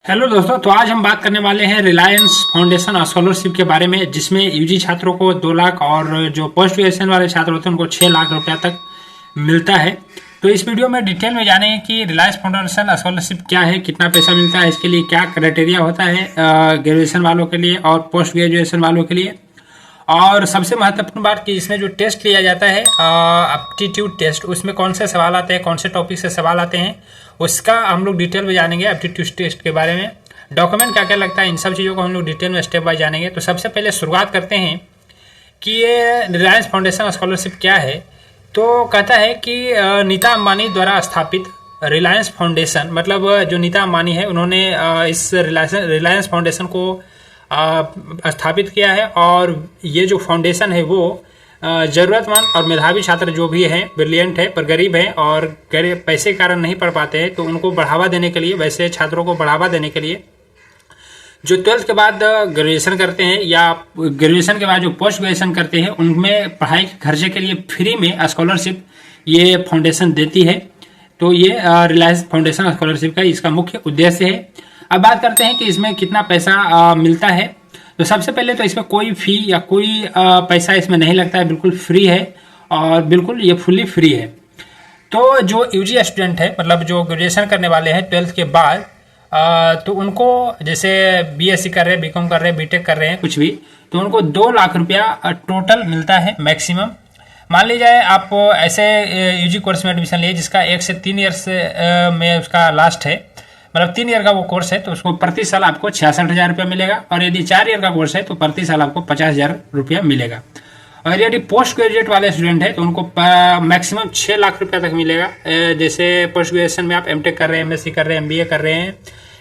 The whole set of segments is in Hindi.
हेलो दोस्तों, तो आज हम बात करने वाले हैं रिलायंस फाउंडेशन स्कॉलरशिप के बारे में, जिसमें यूजी छात्रों को 2 लाख और जो पोस्ट ग्रेजुएशन वाले छात्र होते हैं उनको 6 लाख रुपया तक मिलता है। तो इस वीडियो में डिटेल में जानेंगे कि रिलायंस फाउंडेशन स्कॉलरशिप क्या है, कितना पैसा मिलता है, इसके लिए क्या क्राइटेरिया होता है ग्रेजुएशन वालों के लिए और पोस्ट ग्रेजुएशन वालों के लिए। और सबसे महत्वपूर्ण बात कि इसमें जो टेस्ट लिया जाता है एप्टीट्यूड टेस्ट, उसमें कौन से सवाल आते हैं, कौन से टॉपिक से सवाल आते हैं, उसका हम लोग डिटेल में जानेंगे। एप्टीट्यूड टेस्ट के बारे में डॉक्यूमेंट क्या क्या लगता है, इन सब चीज़ों को हम लोग डिटेल में स्टेप बाय जानेंगे। तो सबसे पहले शुरुआत करते हैं कि ये रिलायंस फाउंडेशन स्कॉलरशिप क्या है। तो कहता है कि नीता अंबानी द्वारा स्थापित रिलायंस फाउंडेशन, मतलब जो नीता अंबानी है उन्होंने इस रिलायंस फाउंडेशन को स्थापित किया है। और ये जो फाउंडेशन है वो ज़रूरतमंद और मेधावी छात्र जो भी हैं, ब्रिलियंट है पर गरीब हैं और पैसे के कारण नहीं पढ़ पाते हैं, तो उनको बढ़ावा देने के लिए, वैसे छात्रों को बढ़ावा देने के लिए जो 12th के बाद ग्रेजुएशन करते हैं या ग्रेजुएशन के बाद जो पोस्ट ग्रेजुएशन करते हैं, उनमें पढ़ाई के खर्चे के लिए फ्री में स्कॉलरशिप ये फाउंडेशन देती है। तो ये रिलायंस फाउंडेशन स्कॉलरशिप का इसका मुख्य उद्देश्य है। अब बात करते हैं कि इसमें कितना पैसा मिलता है। तो सबसे पहले तो इसमें कोई फी या कोई पैसा इसमें नहीं लगता है, बिल्कुल फ्री है और बिल्कुल ये फुल्ली फ्री है। तो जो यूजी स्टूडेंट है, मतलब जो ग्रेजुएशन करने वाले हैं 12th के बाद, तो उनको जैसे बीएससी कर रहे हैं, बीकॉम कर रहे हैं, बीटेक कर रहे हैं, कुछ भी, तो उनको 2 लाख रुपया टोटल मिलता है मैक्सिमम। मान लीजिए आप ऐसे यूजी कोर्स में एडमिशन लिए जिसका 1 से 3 ईयर्स में उसका लास्ट है, मतलब 3 ईयर का वो कोर्स है, तो उसको प्रति साल आपको 66,000 रुपया मिलेगा। और यदि 4 ईयर का कोर्स है तो प्रति साल आपको 50,000 रुपया मिलेगा। और यदि पोस्ट ग्रेजुएट वाले स्टूडेंट है तो उनको मैक्सिमम 6 लाख रुपया तक मिलेगा। जैसे पोस्ट ग्रेजुएशन में आप एमटेक कर रहे हैं, एमएससी कर रहे हैं, एमबीए कर रहे हैं,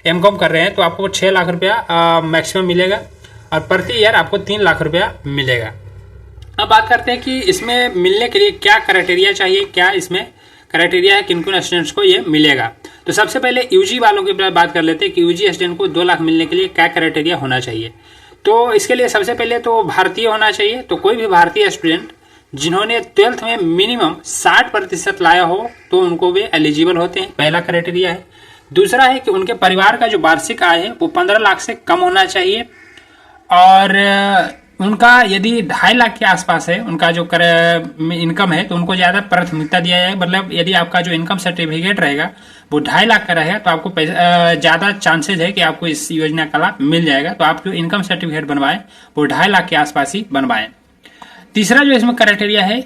एमकॉम कर रहे हैं, तो आपको 6 लाख रुपया मैक्सिमम मिलेगा और प्रति ईयर आपको 3 लाख रुपया मिलेगा। अब बात करते हैं कि इसमें मिलने के लिए क्या क्राइटेरिया चाहिए, क्या इसमें क्राइटेरिया है, किन किन स्टूडेंट्स को ये मिलेगा। तो सबसे पहले यूजी वालों की बात कर लेते हैं कि यूजी स्टूडेंट को 2 लाख मिलने के लिए क्या क्राइटेरिया होना चाहिए। तो इसके लिए सबसे पहले तो भारतीय होना चाहिए। तो कोई भी भारतीय स्टूडेंट जिन्होंने 12th में मिनिमम 60% लाया हो तो उनको भी एलिजिबल होते हैं, पहला क्राइटेरिया है। दूसरा है कि उनके परिवार का जो वार्षिक आय है वो 15 लाख से कम होना चाहिए। और उनका यदि 2.5 लाख के आसपास है उनका जो इनकम है तो उनको ज़्यादा प्राथमिकता दिया जाए। मतलब यदि आपका जो इनकम सर्टिफिकेट रहेगा वो 2.5 लाख का रहेगा तो आपको ज़्यादा चांसेज है कि आपको इस योजना का लाभ मिल जाएगा। तो आप जो इनकम सर्टिफिकेट बनवाएं वो 2.5 लाख के आसपास ही बनवाएं। तीसरा जो इसमें क्राइटेरिया है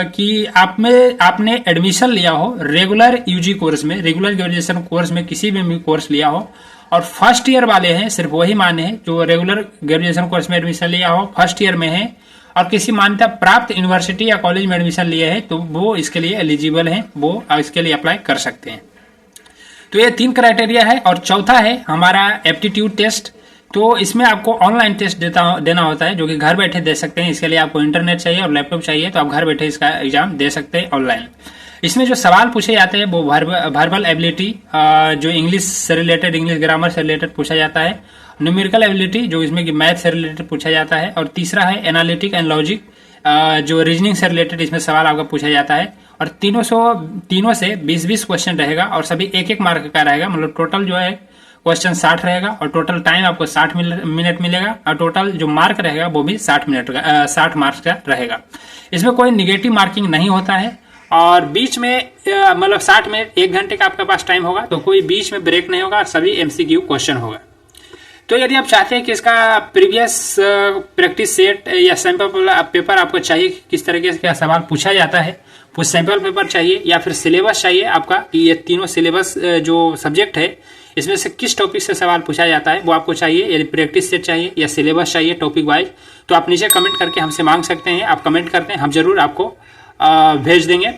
कि आपने एडमिशन लिया हो रेगुलर यूजी कोर्स में, रेगुलर ग्रेजुएशन कोर्स में किसी भी कोर्स लिया हो, और फर्स्ट ईयर वाले हैं, सिर्फ वही मान्य है जो रेगुलर ग्रेजुएशन कोर्स में एडमिशन लिया हो, फर्स्ट ईयर में है और किसी मान्यता प्राप्त यूनिवर्सिटी या कॉलेज में एडमिशन लिए हैं, तो वो इसके लिए एलिजिबल हैं, वो इसके लिए अप्लाई कर सकते हैं। तो ये 3 क्राइटेरिया है। और चौथा है हमारा एप्टीट्यूड टेस्ट। तो इसमें आपको ऑनलाइन टेस्ट देना होता है, जो कि घर बैठे दे सकते हैं। इसके लिए आपको इंटरनेट चाहिए और लैपटॉप चाहिए, तो आप घर बैठे इसका एग्जाम दे सकते हैं ऑनलाइन। इसमें जो सवाल पूछे जाते हैं वो वर्बल एबिलिटी, जो इंग्लिश से रिलेटेड, इंग्लिश ग्रामर से रिलेटेड पूछा जाता है। न्यूमेरिकल एबिलिटी, जो इसमें कि मैथ से रिलेटेड पूछा जाता है। और तीसरा है एनालिटिक एंड लॉजिक, जो रीजनिंग से रिलेटेड इसमें सवाल आपका पूछा जाता है। और तीनों से 20-20 क्वेश्चन रहेगा और सभी 1-1 मार्क का रहेगा। मतलब टोटल जो है क्वेश्चन 60 रहेगा और टोटल टाइम आपको 60 मिनट मिलेगा और टोटल जो मार्क रहेगा वो भी 60 मार्क्स का रहेगा। इसमें कोई निगेटिव मार्किंग नहीं होता है। और बीच में मतलब 60 मिनट 1 घंटे का आपके पास टाइम होगा, तो कोई बीच में ब्रेक नहीं होगा और सभी एमसीक्यू क्वेश्चन होगा। तो यदि आप चाहते हैं कि इसका प्रीवियस प्रैक्टिस सेट या सैंपल पेपर आपको चाहिए, किस तरीके से क्या सवाल पूछा जाता है, वो सैंपल पेपर चाहिए या फिर सिलेबस चाहिए आपका, कि ये तीनों सिलेबस जो सब्जेक्ट है इसमें से किस टॉपिक से सवाल पूछा जाता है वो आपको चाहिए, यदि प्रैक्टिस सेट चाहिए या सिलेबस चाहिए टॉपिक वाइज, तो आप नीचे कमेंट करके हमसे मांग सकते हैं। आप कमेंट करते हैं, हम जरूर आपको भेज देंगे।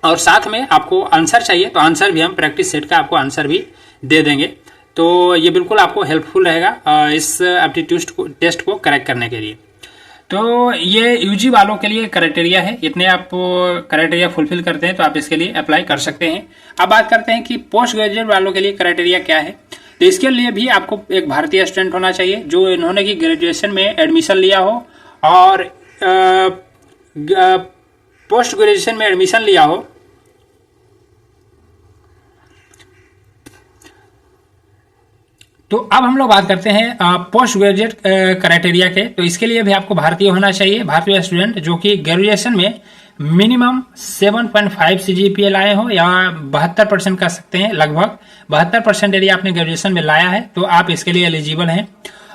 और साथ में आपको आंसर चाहिए तो आंसर भी हम प्रैक्टिस सेट का आपको आंसर भी दे देंगे। तो ये बिल्कुल आपको हेल्पफुल रहेगा इस एप्टीट्यूड टेस्ट को करेक्ट करने के लिए। तो ये यूजी वालों के लिए क्राइटेरिया है, इतने आप क्राइटेरिया फुलफिल करते हैं तो आप इसके लिए अप्लाई कर सकते हैं। अब बात करते हैं कि पोस्ट ग्रेजुएट वालों के लिए क्राइटेरिया क्या है। तो इसके लिए भी आपको एक भारतीय स्टूडेंट होना चाहिए जो इन्होंने की ग्रेजुएशन में एडमिशन लिया हो और पोस्ट ग्रेजुएशन में एडमिशन लिया हो तो अब हम लोग बात करते हैं पोस्ट ग्रेजुएट क्राइटेरिया के। तो इसके लिए भी आपको भारतीय होना चाहिए, भारतीय स्टूडेंट जो कि ग्रेजुएशन में मिनिमम 7.5 CGPA लाए हो या 72% कर सकते हैं, लगभग 72% यदि आपने ग्रेजुएशन में लाया है तो आप इसके लिए एलिजिबल हैं।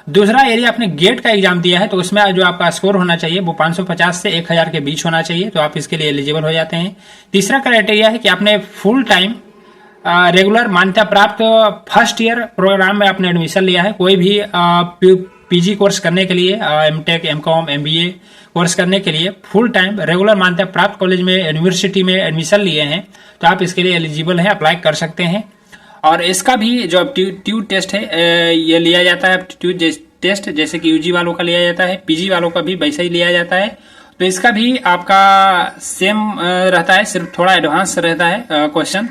दूसरा, यदि आपने गेट का एग्जाम दिया है तो उसमें जो आपका स्कोर होना चाहिए वो 550 से 1000 के बीच होना चाहिए, तो आप इसके लिए एलिजिबल हो जाते हैं। तीसरा क्राइटेरिया है कि आपने फुल टाइम रेगुलर मान्यता प्राप्त फर्स्ट ईयर प्रोग्राम में आपने एडमिशन लिया है। कोई भी पीजी कोर्स करने के लिए, एमटेक, एमकॉम, एमबीए कोर्स करने के लिए फुल टाइम रेगुलर मान्यता प्राप्त कॉलेज में, यूनिवर्सिटी में एडमिशन लिए हैं तो आप इसके लिए एलिजिबल हैं, अप्लाई कर सकते हैं। और इसका भी जो एप्टीट्यूड टेस्ट है ये लिया जाता है, एप्टीट्यूड टेस्ट जैसे कि यूजी वालों का लिया जाता है, पीजी वालों का भी वैसा ही लिया जाता है। तो इसका भी आपका सेम रहता है, सिर्फ थोड़ा एडवांस रहता है क्वेश्चन।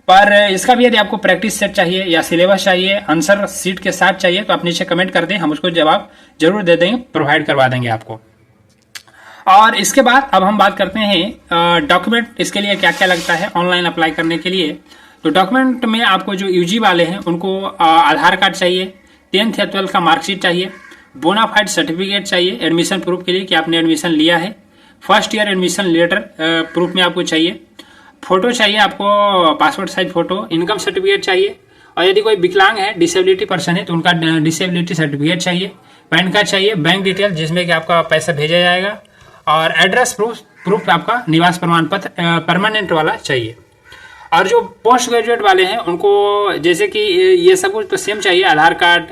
पर इसका भी यदि आपको प्रैक्टिस सेट चाहिए या सिलेबस चाहिए, आंसर सीट के साथ चाहिए तो आप नीचे कमेंट कर दें, हम उसको जवाब जरूर दे देंगे, प्रोवाइड करवा देंगे आपको। और इसके बाद अब हम बात करते हैं डॉक्यूमेंट इसके लिए क्या क्या लगता है ऑनलाइन अप्लाई करने के लिए। तो डॉक्यूमेंट में आपको जो यूजी वाले हैं उनको आधार कार्ड चाहिए, 10th या 12th का मार्कशीट चाहिए, बोनाफाइड सर्टिफिकेट चाहिए एडमिशन प्रूफ के लिए कि आपने एडमिशन लिया है, first year admission letter proof में आपको चाहिए, फोटो चाहिए आपको, passport size photo, income certificate चाहिए, और यदि कोई विकलांग है, डिसेबिलिटी पर्सन है तो उनका डिसेबिलिटी सर्टिफिकेट चाहिए, पैन कार्ड चाहिए, बैंक डिटेल जिसमें कि आपका पैसा भेजा जाएगा, और एड्रेस प्रूफ आपका निवास प्रमाण पत्र परमानेंट वाला चाहिए। और जो पोस्ट ग्रेजुएट वाले हैं उनको जैसे कि ये सब कुछ तो सेम चाहिए, आधार कार्ड,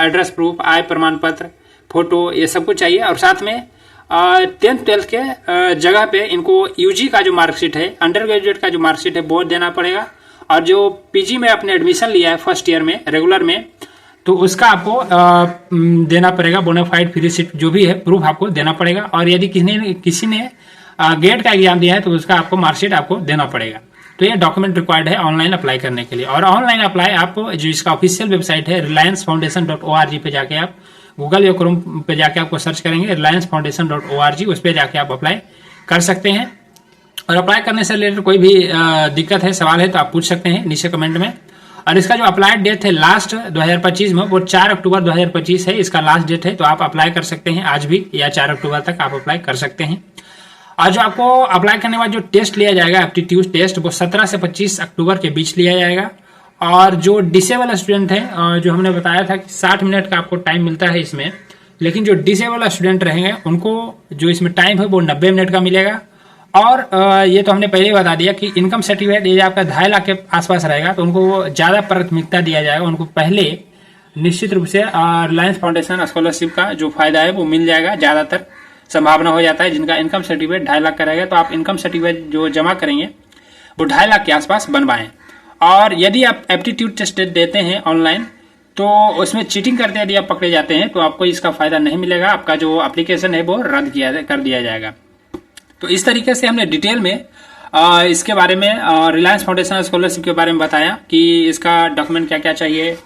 एड्रेस प्रूफ, आय प्रमाण पत्र, फोटो, ये सब कुछ चाहिए। और साथ में 10th 12th के जगह पे इनको यूजी का जो मार्कशीट है, अंडर ग्रेजुएट का जो मार्कशीट है वो देना पड़ेगा। और जो पीजी में आपने एडमिशन लिया है फर्स्ट ईयर में रेगुलर में, तो उसका आपको देना पड़ेगा, बोनाफाइड फ्री सीट जो भी है प्रूफ आपको देना पड़ेगा। और यदि किसी ने गेट का एग्जाम दिया है तो उसका आपको मार्कशीट आपको देना पड़ेगा। तो ये डॉक्यूमेंट रिक्वायर्ड है ऑनलाइन अप्लाई करने के लिए। और ऑनलाइन अप्लाई आप जो इसका ऑफिशियल वेबसाइट है reliancefoundation.org पे जाके आप गूगल या क्रोम पे जाके आपको सर्च करेंगे reliancefoundation.org, उस पर जाके आप अप्लाई कर सकते हैं। और अप्लाई करने से रिलेटेड कोई भी दिक्कत है, सवाल है तो आप पूछ सकते हैं नीचे कमेंट में। और इसका जो अप्लाई डेट है लास्ट 2025 में वो 4 अक्टूबर 2025 है, इसका लास्ट डेट है। तो आप अप्लाई कर सकते हैं आज भी, या 4 अक्टूबर तक आप अप्लाई कर सकते हैं। और जो आपको अप्लाई करने के बाद जो टेस्ट लिया जाएगा एप्टीट्यूड टेस्ट, वो 17 से 25 अक्टूबर के बीच लिया जाएगा। और जो डिसेबल स्टूडेंट है, जो हमने बताया था कि 60 मिनट का आपको टाइम मिलता है इसमें, लेकिन जो डिसेबल स्टूडेंट रहेंगे उनको जो इसमें टाइम है वो 90 मिनट का मिलेगा। और ये तो हमने पहले ही बता दिया कि इनकम सर्टिफिकेट ये आपका 2.5 लाख के आसपास रहेगा तो उनको ज़्यादा प्राथमिकता दिया जाएगा, उनको पहले निश्चित रूप से रिलायंस फाउंडेशन स्कॉलरशिप का जो फायदा है वो मिल जाएगा। ज़्यादातर संभावना हो जाता है जिनका इनकम सर्टिफिकेट 2.5 लाख का रहेगा, तो आप इनकम सर्टिफिकेट जो जमा करेंगे वो 2.5 लाख के आसपास बनवाएं। और यदि आप एप्टीट्यूड टेस्ट देते हैं ऑनलाइन तो उसमें चीटिंग करते यदि आप पकड़े जाते हैं तो आपको इसका फायदा नहीं मिलेगा, आपका जो एप्लीकेशन है वो रद्द कर दिया जाएगा। तो इस तरीके से हमने डिटेल में इसके बारे में रिलायंस फाउंडेशन स्कॉलरशिप के बारे में बताया कि इसका डॉक्यूमेंट क्या क्या चाहिए,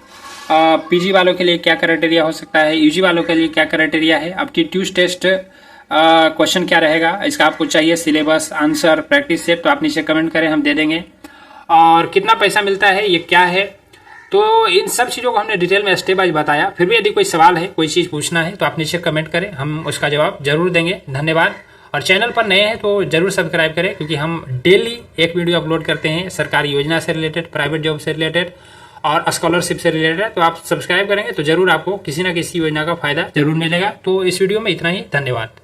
पीजी वालों के लिए क्या क्राइटेरिया हो सकता है, यूजी वालों के लिए क्या क्राइटेरिया है, एप्टीट्यूड टेस्ट क्वेश्चन क्या रहेगा, इसका आपको चाहिए सिलेबस, आंसर, प्रैक्टिस सेट, तो आप नीचे कमेंट करें, हम दे देंगे। और कितना पैसा मिलता है, ये क्या है, तो इन सब चीज़ों को हमने डिटेल में स्टेप बाय बताया। फिर भी यदि कोई सवाल है, कोई चीज़ पूछना है तो आप नीचे कमेंट करें, हम उसका जवाब जरूर देंगे। धन्यवाद। और चैनल पर नए हैं तो जरूर सब्सक्राइब करें, क्योंकि हम डेली एक वीडियो अपलोड करते हैं सरकारी योजना से रिलेटेड, प्राइवेट जॉब से रिलेटेड और स्कॉलरशिप से रिलेटेड। तो आप सब्सक्राइब करेंगे तो जरूर आपको किसी ना किसी योजना का फायदा जरूर मिलेगा। तो इस वीडियो में इतना ही, धन्यवाद।